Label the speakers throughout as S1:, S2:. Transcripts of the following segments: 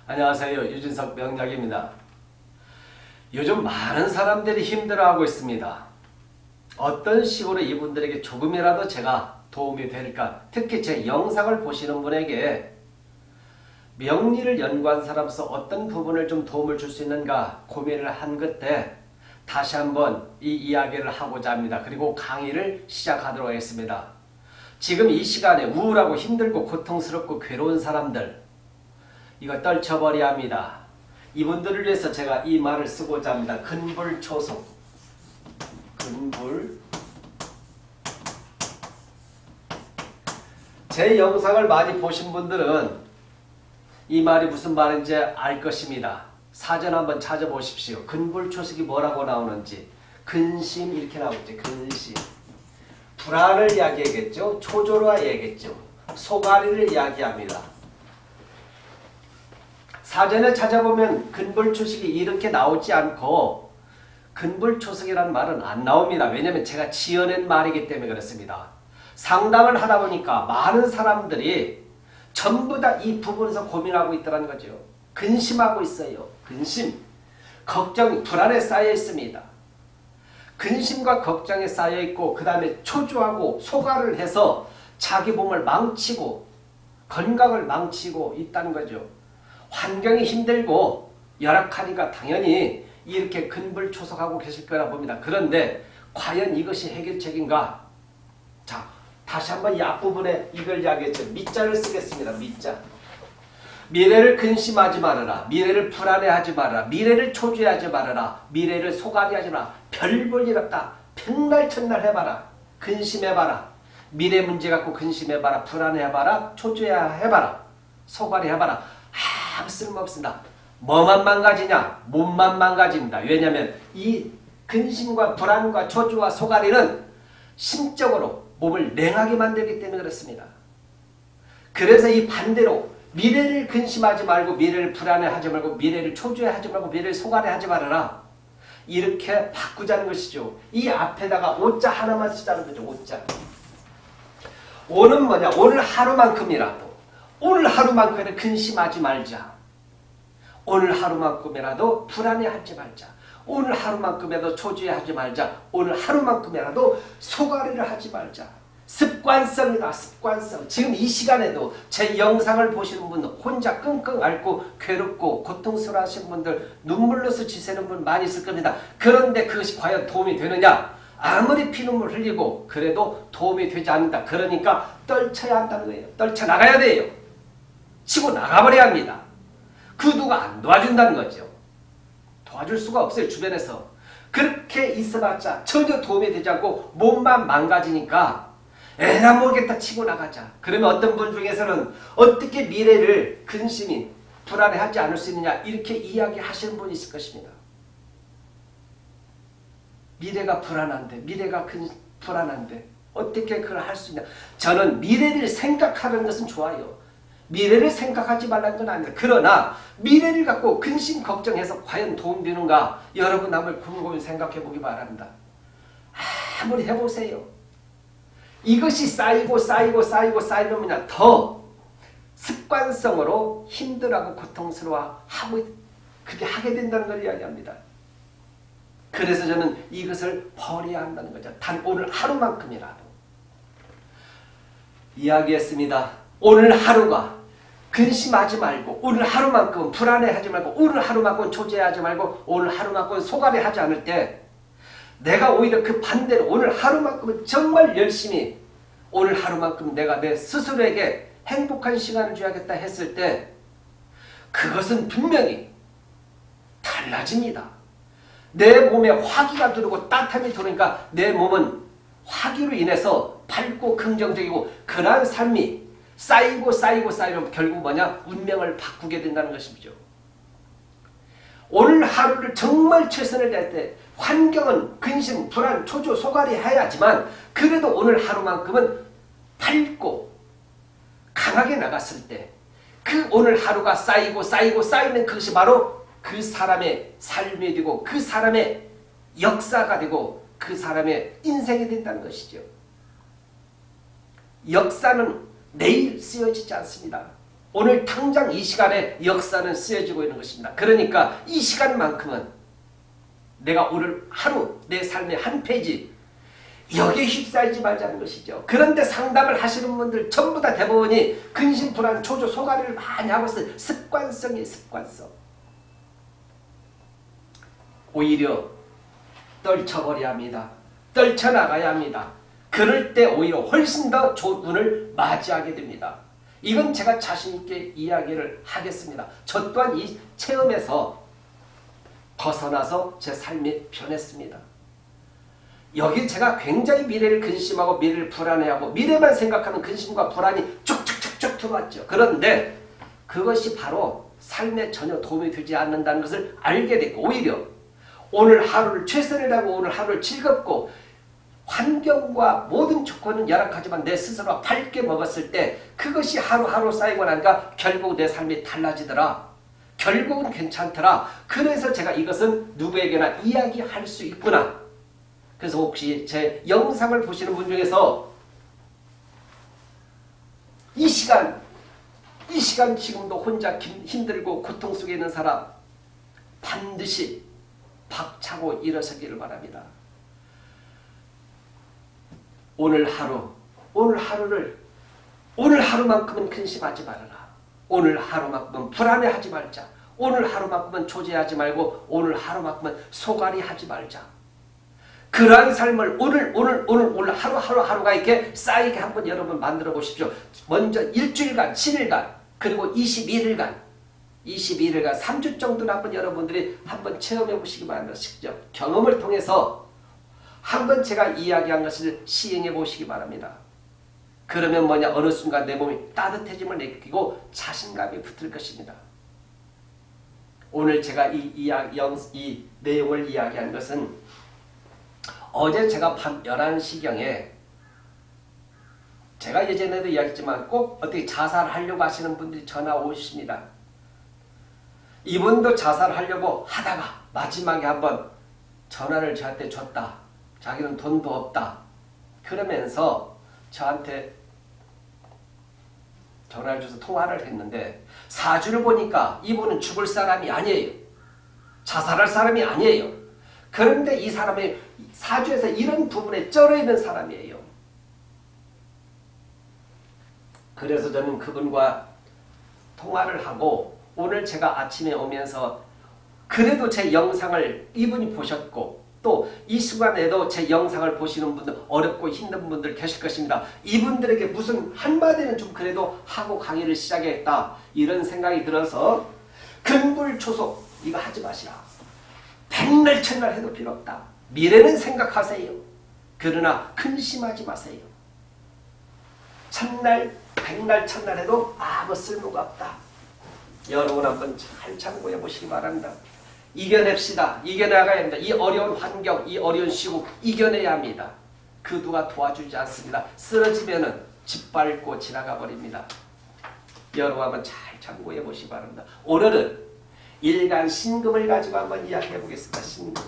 S1: 안녕하세요. 유진석 명작입니다. 요즘 많은 사람들이 힘들어하고 있습니다. 어떤 식으로 이분들에게 조금이라도 제가 도움이 될까? 특히 제 영상을 보시는 분에게 명리를 연구한 사람으로서 어떤 부분을 좀 도움을 줄 수 있는가 고민을 한 끝에 다시 한번 이 이야기를 하고자 합니다. 그리고 강의를 시작하도록 하겠습니다. 지금 이 시간에 우울하고 힘들고 고통스럽고 괴로운 사람들, 이거 떨쳐버려야 합니다. 이분들을 위해서 제가 이 말을 쓰고자 합니다. 근불초속. 근불. 제 영상을 많이 보신 분들은 이 말이 무슨 말인지 알 것입니다. 사전 한번 찾아보십시오. 근불초속이 뭐라고 나오는지. 근심 이렇게 나오죠. 근심. 불안을 이야기하겠죠. 초조를 이야기하겠죠. 소가리를 이야기합니다. 사전에 찾아보면 근불초식이 이렇게 나오지 않고 근불초식이라는 말은 안 나옵니다. 왜냐하면 제가 지어낸 말이기 때문에 그렇습니다. 상담을 하다 보니까 많은 사람들이 전부 다 이 부분에서 고민하고 있다는 거죠. 근심하고 있어요. 근심, 걱정이 불안에 쌓여 있습니다. 근심과 걱정에 쌓여 있고 그 다음에 초조하고 소가를 해서 자기 몸을 망치고 건강을 망치고 있다는 거죠. 환경이 힘들고 열악하니까 당연히 이렇게 근불초속하고 계실 거라 봅니다. 그런데 과연 이것이 해결책인가? 자, 다시 한번 이 앞부분에 이걸 이야기했죠. 미자를 쓰겠습니다. 미자. 미래를 근심하지 말아라. 미래를 불안해하지 말아라. 미래를 초조해하지 말아라. 미래를 소갈이하지 마라. 별 볼 일 없다. 백날 천날 해봐라. 근심해봐라. 미래 문제 갖고 근심해봐라. 불안해해봐라. 초조해해봐라. 소갈이해봐라. 아무 쓸모없습니다. 뭐만 망가지냐? 몸만 망가집니다. 왜냐하면 이 근심과 불안과 초조와 소갈이는 심적으로 몸을 냉하게 만들기 때문에 그렇습니다. 그래서 이 반대로 미래를 근심하지 말고 미래를 불안해하지 말고 미래를 초조해하지 말고 미래를 소갈해하지 말아라. 이렇게 바꾸자는 것이죠. 이 앞에다가 오자 하나만 쓰자는 거죠. 오자. 오는 뭐냐? 오늘 하루만큼이라도 오늘 하루만큼이라도 근심하지 말자. 오늘 하루만큼이라도 불안해하지 말자. 오늘 하루만큼이라도 초조해하지 말자. 오늘 하루만큼이라도 소갈이를 하지 말자. 습관성이다. 습관성. 지금 이 시간에도 제 영상을 보시는 분 혼자 끙끙 앓고 괴롭고 고통스러워하시는 분들 눈물로서 지새는 분 많이 있을 겁니다. 그런데 그것이 과연 도움이 되느냐? 아무리 피눈물 흘리고 그래도 도움이 되지 않는다. 그러니까 떨쳐야 한다는 거예요. 떨쳐나가야 돼요. 치고 나가버려야 합니다. 그 누가 안 도와준다는 거죠. 도와줄 수가 없어요. 주변에서. 그렇게 있어봤자 전혀 도움이 되지 않고 몸만 망가지니까 에라 모르겠다 치고 나가자. 그러면 어떤 분 중에서는 어떻게 미래를 근심이 불안해하지 않을 수 있느냐 이렇게 이야기하시는 분이 있을 것입니다. 미래가 불안한데 미래가 불안한데 어떻게 그걸 할 수 있냐. 저는 미래를 생각하는 것은 좋아요. 미래를 생각하지 말라는 건 아닙니다. 그러나 미래를 갖고 근심 걱정해서 과연 도움되는가 여러분 한번 곰곰이 생각해 보기 바랍니다. 아무리 해보세요. 이것이 쌓이고 쌓이면 뭐냐 더 습관성으로 힘들어하고 고통스러워하고 그렇게 하게 된다는 걸 이야기합니다. 그래서 저는 이것을 버려야 한다는 거죠. 단 오늘 하루만큼이라도 이야기했습니다. 오늘 하루가 근심하지 말고 오늘 하루만큼은 불안해하지 말고 오늘 하루만큼은 초조해하지 말고 오늘 하루만큼은 소갈이하지 않을 때 내가 오히려 그 반대로 오늘 하루만큼은 정말 열심히 오늘 하루만큼 내가 내 스스로에게 행복한 시간을 줘야겠다 했을 때 그것은 분명히 달라집니다. 내 몸에 화기가 들어오고 따뜻함이 들어오니까 내 몸은 화기로 인해서 밝고 긍정적이고 그러한 삶이 쌓이면 결국 뭐냐? 운명을 바꾸게 된다는 것이죠. 오늘 하루를 정말 최선을 다할 때 환경은 근심, 불안, 초조, 소갈이 해야지만 그래도 오늘 하루만큼은 밝고 강하게 나갔을 때 그 오늘 하루가 쌓이는 그것이 바로 그 사람의 삶이 되고 그 사람의 역사가 되고 그 사람의 인생이 된다는 것이죠. 역사는 내일 쓰여지지 않습니다. 오늘 당장 이 시간에 역사는 쓰여지고 있는 것입니다. 그러니까 이 시간만큼은 내가 오늘 하루 내 삶의 한 페이지 여기에 휩싸이지 말자는 것이죠. 그런데 상담을 하시는 분들 전부 다 대부분이 근심, 불안, 초조, 소가리를 많이 하고 있어요. 습관성이에요. 습관성. 오히려 떨쳐버려야 합니다. 떨쳐나가야 합니다. 그럴 때 오히려 훨씬 더 좋은 운을 맞이하게 됩니다. 이건 제가 자신있게 이야기를 하겠습니다. 저 또한 이 체험에서 벗어나서 제 삶이 변했습니다. 여기 제가 굉장히 미래를 근심하고 미래를 불안해하고 미래만 생각하는 근심과 불안이 쭉쭉쭉쭉 들어왔죠. 그런데 그것이 바로 삶에 전혀 도움이 되지 않는다는 것을 알게 됐고 오히려 오늘 하루를 최선을 다하고 오늘 하루를 즐겁고 환경과 모든 조건은 열악하지만 내 스스로가 밝게 먹었을 때 그것이 하루하루 쌓이고 나니까 결국 내 삶이 달라지더라. 결국은 괜찮더라. 그래서 제가 이것은 누구에게나 이야기할 수 있구나. 그래서 혹시 제 영상을 보시는 분 중에서 이 시간 지금도 혼자 힘들고 고통 속에 있는 사람 반드시 박차고 일어서기를 바랍니다. 오늘 하루만큼은 근심하지 말아라. 오늘 하루만큼은 불안해하지 말자. 오늘 하루만큼은 조제하지 말고 오늘 하루만큼은 소갈이하지 말자. 그러한 삶을 오늘 하루하루가 이렇게 쌓이게 한번 여러분 만들어 보십시오. 먼저 일주일간, 7일간, 그리고 21일간, 3주 정도는 한번 여러분들이 한번 체험해 보시기 바랍니다. 직접 경험을 통해서 한번 제가 이야기한 것을 시행해 보시기 바랍니다. 그러면 뭐냐, 어느 순간 내 몸이 따뜻해짐을 느끼고 자신감이 붙을 것입니다. 오늘 제가 이 내용을 이야기한 것은 어제 제가 밤 11시경에 제가 예전에도 이야기했지만 꼭 어떻게 자살하려고 하시는 분들이 전화 오십니다. 이분도 자살하려고 하다가 마지막에 한번 전화를 저한테 줬다. 자기는 돈도 없다. 그러면서 저한테 전화를 줘서 통화를 했는데 4주를 보니까 이분은 죽을 사람이 아니에요. 자살할 사람이 아니에요. 그런데 이 사람이 사주에서 이런 부분에 쩔어 있는 사람이에요. 그래서 저는 그분과 통화를 하고 오늘 제가 아침에 오면서 그래도 제 영상을 이분이 보셨고 또 이 시간에도 제 영상을 보시는 분들 어렵고 힘든 분들 계실 것입니다. 이분들에게 무슨 한마디는 좀 그래도 하고 강의를 시작했다 이런 생각이 들어서 근불초속 이거 하지 마시라. 백날 천날 해도 필요 없다. 미래는 생각하세요. 그러나 근심하지 마세요. 천날 백날 천날 해도 아무 쓸모가 없다. 여러분 한번 잘 참고해 보시기 바랍니다. 이겨냅시다. 이겨나가야 합니다. 이 어려운 환경, 이 어려운 시국 이겨내야 합니다. 그 누가 도와주지 않습니다. 쓰러지면은 짓밟고 지나가 버립니다. 여러분 한번 잘 참고해 보시기 바랍니다. 오늘은 일간 신금을 가지고 한번 이야기해 보겠습니다. 신금.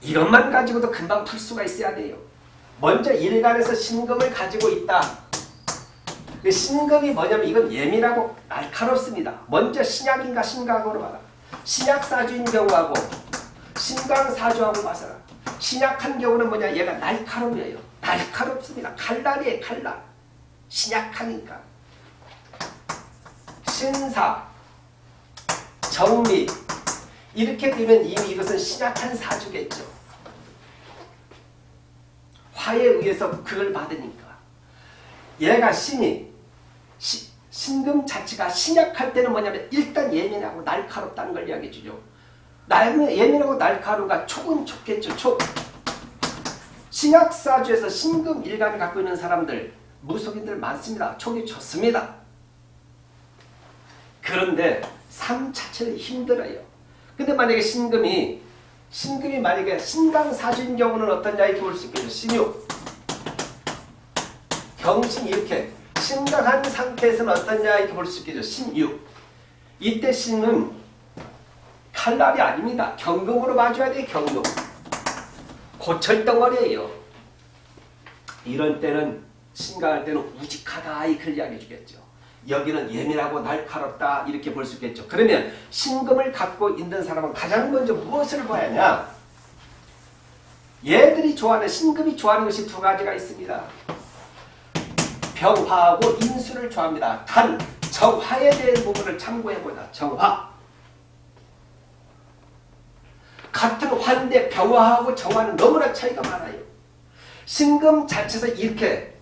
S1: 이것만 가지고도 금방 풀 수가 있어야 돼요. 먼저 일간에서 신금을 가지고 있다. 신금이 뭐냐면 이건 예민하고 날카롭습니다. 먼저 신약인가 신강으로 봐라. 신약사주인 경우하고 신강사주하고 봐서라. 신약한 경우는 뭐냐, 얘가 날카로워요. 날카롭습니다. 칼날이에요. 칼날. 신약하니까. 신사, 정미 이렇게 되면 이미 이것은 신약한 사주겠죠. 화에 의해서 그걸 받으니까. 얘가 신금 자체가 신약할 때는 뭐냐면 일단 예민하고 날카롭다는 걸 이야기해 주죠. 예민하고 날카로우가 촉은 촉겠죠. 촉. 신약사주에서 신금 일간을 갖고 있는 사람들 무속인들 많습니다. 촉이 좋습니다. 그런데 삶 자체는 힘들어요. 근데 만약에 신금이 만약에 신강사주인 경우는 어떠냐 이렇게 볼 수 있겠죠. 신육. 경신 이렇게 심각한 상태에서는 어떠냐 이렇게 볼 수 있겠죠. 신육. 이때 신은 칼날이 아닙니다. 경금으로 봐줘야 돼요. 경금. 고철덩어리예요. 이런 때는 신강할 때는 우직하다 이걸 이야기해 주겠죠. 여기는 예민하고 날카롭다 이렇게 볼 수 있겠죠. 그러면 신금을 갖고 있는 사람은 가장 먼저 무엇을 봐야 하냐? 얘들이 좋아하는 신금이 좋아하는 것이 두 가지가 있습니다. 병화하고 임수를 좋아합니다. 단 정화에 대한 부분을 참고해보자. 정화. 같은 화인데 병화하고 정화는 너무나 차이가 많아요. 신금 자체에서 이렇게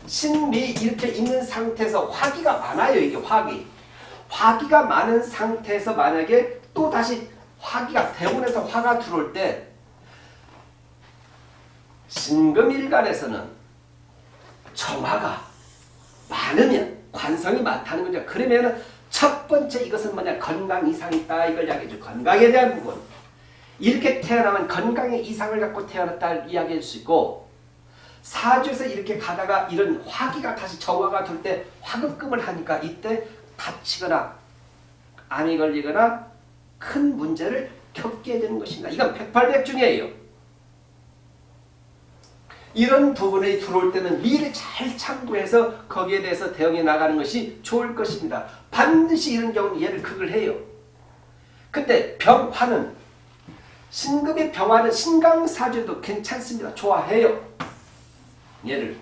S1: 신미 이렇게 있는 상태에서 화기가 많아요. 이게 화기가 많은 상태에서 만약에 또 다시 화기가 대운에서 화가 들어올 때 신금일간에서는 정화가 많으면 관성이 많다는 거죠. 그러면 첫 번째 이것은 뭐냐? 건강 이상이 있다 이걸 이야기해줘. 건강에 대한 부분. 이렇게 태어나면 건강의 이상을 갖고 태어났다 이야기할 수 있고 사주에서 이렇게 가다가 이런 화기가 다시 정화가 될 때 화급금을 하니까 이때 다치거나 암이 걸리거나 큰 문제를 겪게 되는 것입니다. 이건 백발백중이에요. 이런 부분이 들어올 때는 미리 잘 참고해서 거기에 대해서 대응해 나가는 것이 좋을 것입니다. 반드시 이런 경우는 얘를 극을 해요. 근데 병화는 신금의 병화는 신강사주도 괜찮습니다. 좋아해요. 얘를.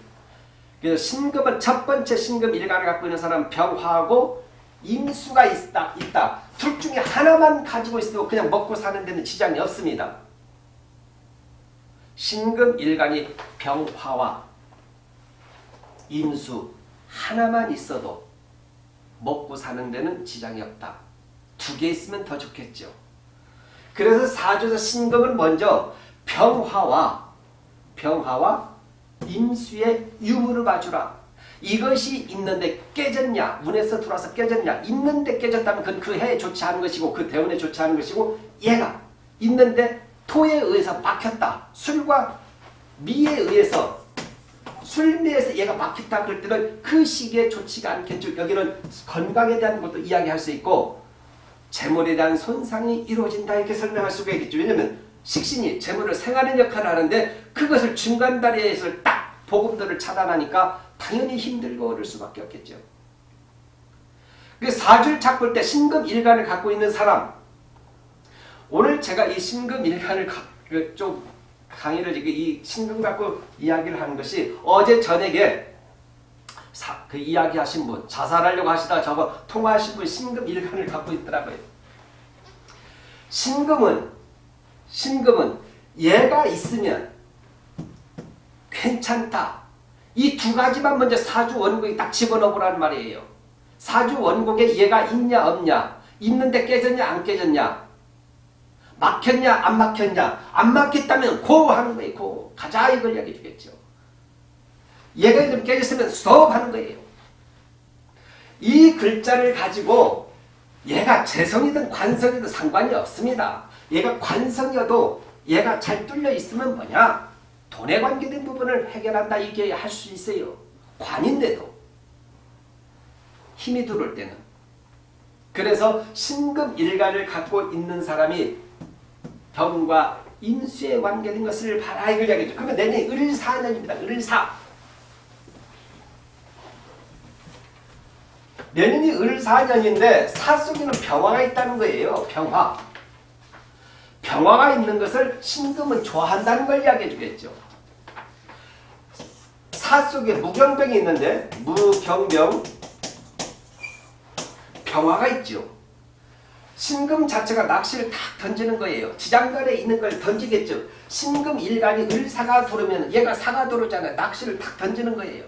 S1: 그래서 신금은 첫 번째 신금 일간을 갖고 있는 사람은 병화하고 임수가 있다. 둘 중에 하나만 가지고 있어도 그냥 먹고 사는 데는 지장이 없습니다. 신금 일간이 병화와 임수 하나만 있어도 먹고 사는 데는 지장이 없다. 두 개 있으면 더 좋겠죠. 그래서 사주에서 신금은 먼저 병화와 임수의 유무를 봐주라. 이것이 있는데 깨졌냐, 운에서 들어와서 깨졌냐, 있는데 깨졌다면 그건 그 해에 좋지 않은 것이고 그 대운에 좋지 않은 것이고 얘가 있는데 토에 의해서 막혔다. 술과 미에 의해서 술미에서 얘가 막혔다 그럴 때는 그 시기에 좋지가 않겠죠. 여기는 건강에 대한 것도 이야기할 수 있고 재물에 대한 손상이 이루어진다 이렇게 설명할 수가 있겠죠. 왜냐하면 식신이 재물을 생하는 역할을 하는데 그것을 중간다리에서 딱 보금들을 차단하니까 당연히 힘들고 어려울 수밖에 없겠죠. 사주를 찾고 올 때 신금 일간을 갖고 있는 사람, 오늘 제가 이 신금 일간을 좀 강의를 이 신금 갖고 이야기를 하는 것이 어제 저녁에 그 이야기하신 분, 자살하려고 하시다 저거 통화하신 분 신금 일간을 갖고 있더라고요. 신금은 얘가 있으면 괜찮다. 이 두 가지만 먼저 사주 원곡에 딱 집어넣으라는 말이에요. 사주 원곡에 얘가 있냐 없냐, 있는데 깨졌냐 안 깨졌냐, 막혔냐 안 막혔냐, 안 막혔다면 고 하는 거예요. 고 가자 이걸 이야기해 주겠죠. 얘가 좀 깨졌으면 스톱 하는 거예요. 이 글자를 가지고 얘가 재성이든 관성이든 상관이 없습니다. 얘가 관성이어도 얘가 잘 뚫려 있으면 뭐냐? 돈에 관계된 부분을 해결한다 이게 할 수 있어요. 관인데도 힘이 들어올 때는. 그래서 신금 일간을 갖고 있는 사람이 병과 임수에 관계된 것을 봐라 이걸 이야기하죠. 그러면 내년이 을사년입니다. 을사. 내년이 을사년인데 사 속에는 병화가 있다는 거예요. 병화가 있는 것을 신금은 좋아한다는 걸 이야기해 주겠죠. 사 속에 무경병이 있는데 무경병 병화가 있죠. 신금 자체가 낚시를 탁 던지는 거예요. 지장간에 있는 걸 던지겠죠. 신금 일간이 을사가 들어오면 얘가 사가 들어오잖아요. 낚시를 탁 던지는 거예요.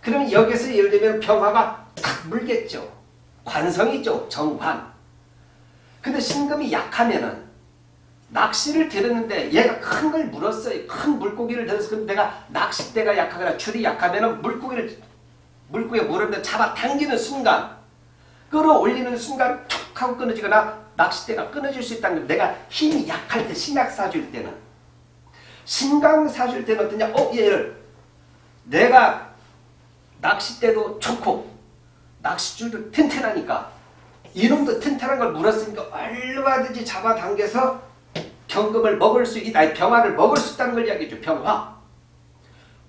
S1: 그러면 여기서 예를 들면 병화가 탁 물겠죠. 관성이죠. 정관. 근데 신금이 약하면은 낚시를 들었는데 얘가 큰 걸 물었어요. 큰 물고기를 들어서 그럼 내가 낚싯대가 약하거나 줄이 약하면은 물고기에 물었는데 잡아 당기는 순간, 끌어올리는 순간 툭 하고 끊어지거나 낚싯대가 끊어질 수 있다는 걸. 내가 힘이 약할 때, 신약사주일 때는. 신강사주일 때는 어떠냐? 얘를 내가 낚싯대도 좋고 낚싯줄도 튼튼하니까 이놈도 튼튼한 걸 물었으니까 얼마든지 잡아당겨서 경금을 먹을 수 있다. 병화를 먹을 수 있다는 걸 이야기해줘. 병화.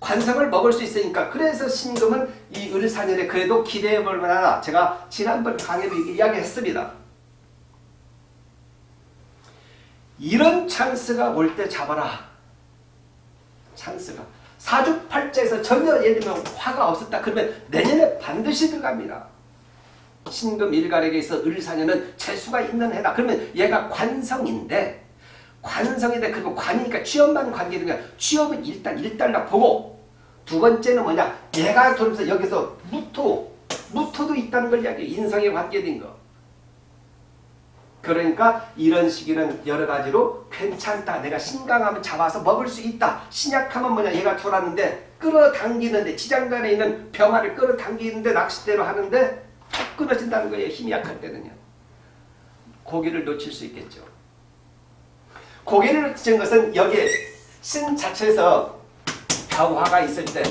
S1: 관성을 먹을 수 있으니까 그래서 신금은 이 을사년에 그래도 기대해 볼 만하다. 제가 지난번 강의로 이야기했습니다. 이런 찬스가 올 때 잡아라. 찬스가. 사주팔자에서 전혀 예를 들면 화가 없었다. 그러면 내년에 반드시 들어갑니다. 신금 일간에게 있어 을사년은 재수가 있는 해다. 그러면 얘가 관성인데 그리고 관이니까 취업만 관계되니까 취업은 일단 일단락 보고 두 번째는 뭐냐 얘가 들어오면서 여기서 무토도 있다는 걸 이야기해. 인성에 관계된 거. 그러니까 이런 시기는 여러 가지로 괜찮다. 내가 신강하면 잡아서 먹을 수 있다. 신약하면 뭐냐 얘가 돌았는데 끌어당기는데 지장간에 있는 병화를 끌어당기는데 낚싯대로 하는데 탁 끊어진다는 거예요. 힘이 약할 때는요. 고기를 놓칠 수 있겠죠. 고기를 놓치는 것은 여기에 신 자체에서 병화가 있을 때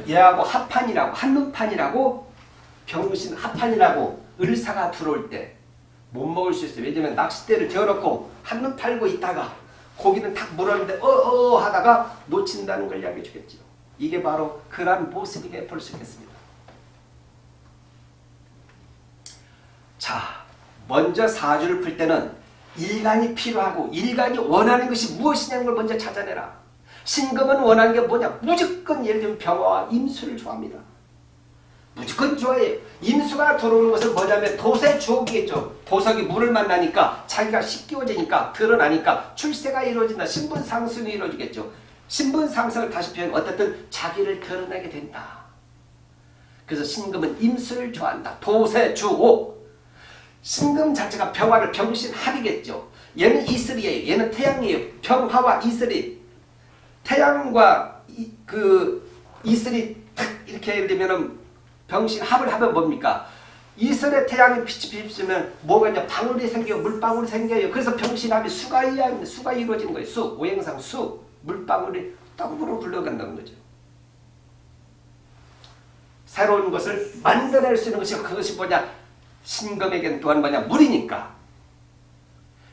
S1: 얘하고 합판이라고 한눈판이라고 병신 합판이라고 을사가 들어올 때 못 먹을 수 있어요. 왜냐면 낚싯대를 재워놓고 한눈 팔고 있다가 고기는 탁 물었는데 하다가 놓친다는 걸 이야기해 주겠죠. 이게 바로 그러한 모습이게 볼 수 있겠습니다. 자, 먼저 사주를 풀 때는 일간이 필요하고 일간이 원하는 것이 무엇이냐는 걸 먼저 찾아내라. 신금은 원하는 게 뭐냐? 무조건 예를 들면 병화와 임수를 좋아합니다. 무조건 좋아해요. 임수가 들어오는 것은 뭐냐면 도세 주옥이겠죠. 보석이 물을 만나니까 자기가 씻기워지니까 드러나니까 출세가 이루어진다. 신분상승이 이루어지겠죠. 신분상승을 다시 표현 어떻든 자기를 드러내게 된다. 그래서 신금은 임수를 좋아한다. 도세 주옥. 신금 자체가 병화를 병신합이겠죠. 얘는 이슬이에요. 얘는 태양이에요. 병화와 이슬이 태양과 이슬이 탁 이렇게 예를 들면은 병신합을 하면 뭡니까? 이슬에 태양이 빛이 비치면 뭐가 이제 방울이 생겨요. 물방울이 생겨요. 그래서 병신합이 수가 이루어지는 거예요. 수, 오행상 수, 물방울이 떡으로 불러간다는 거죠. 새로운 것을 만들어낼 수 있는 것이 그것이 뭐냐? 신금에겐 또한 뭐냐? 물이니까.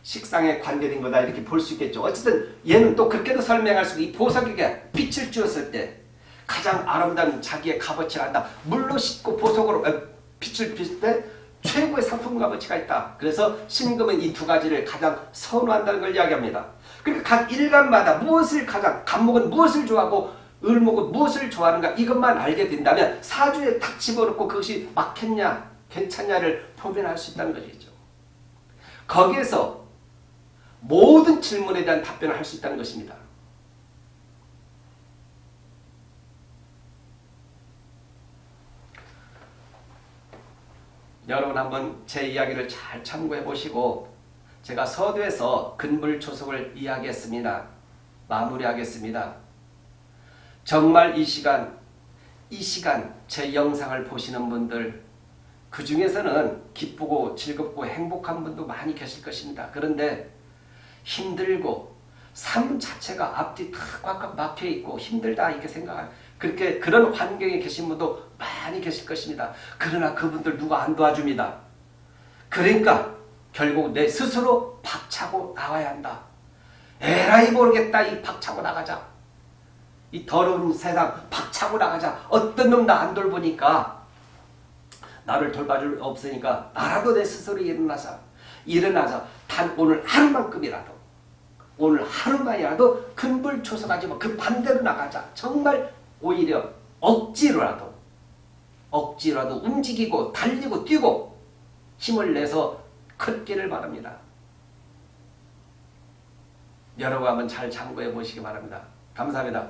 S1: 식상에 관계된 거다 이렇게 볼 수 있겠죠. 어쨌든 얘는 또 그렇게도 설명할 수 있고 이 보석에게 빛을 주었을 때 가장 아름다운 자기의 값어치가 있다. 물로 씻고 보석으로 빛을 비출 때 최고의 상품 값어치가 있다. 그래서 신금은 이 두 가지를 가장 선호한다는 걸 이야기합니다. 그러니까 각 일간마다 무엇을 가장 간목은 무엇을 좋아하고 을목은 무엇을 좋아하는가 이것만 알게 된다면 사주에 탁 집어넣고 그것이 맞겠냐 괜찮냐를 표현할 수 있다는 것이죠. 거기에서 모든 질문에 대한 답변을 할 수 있다는 것입니다. 여러분 한번 제 이야기를 잘 참고해 보시고 제가 서두에서 근불초석을 이야기했습니다. 마무리하겠습니다. 정말 이 시간 제 영상을 보시는 분들 그 중에서는 기쁘고 즐겁고 행복한 분도 많이 계실 것입니다. 그런데 힘들고 삶 자체가 앞뒤 다 꽉꽉 막혀있고 힘들다 이렇게 그렇게 그런 환경에 계신 분도 많이 계실 것입니다. 그러나 그분들 누가 안 도와줍니다. 그러니까 결국 내 스스로 박차고 나와야 한다. 에라이 모르겠다. 이 박차고 나가자. 이 더러운 세상 박차고 나가자. 어떤 놈 나 안 돌보니까 나를 돌봐줄 없으니까 나라도 내 스스로 일어나자. 단 오늘 하루만큼이라도 오늘 하루만이라도 근불초석하지 뭐 그 반대로 나가자. 정말 오히려 억지로라도 움직이고 달리고 뛰고 힘을 내서 걷기를 바랍니다. 여러분 한번 잘 참고해 보시기 바랍니다. 감사합니다.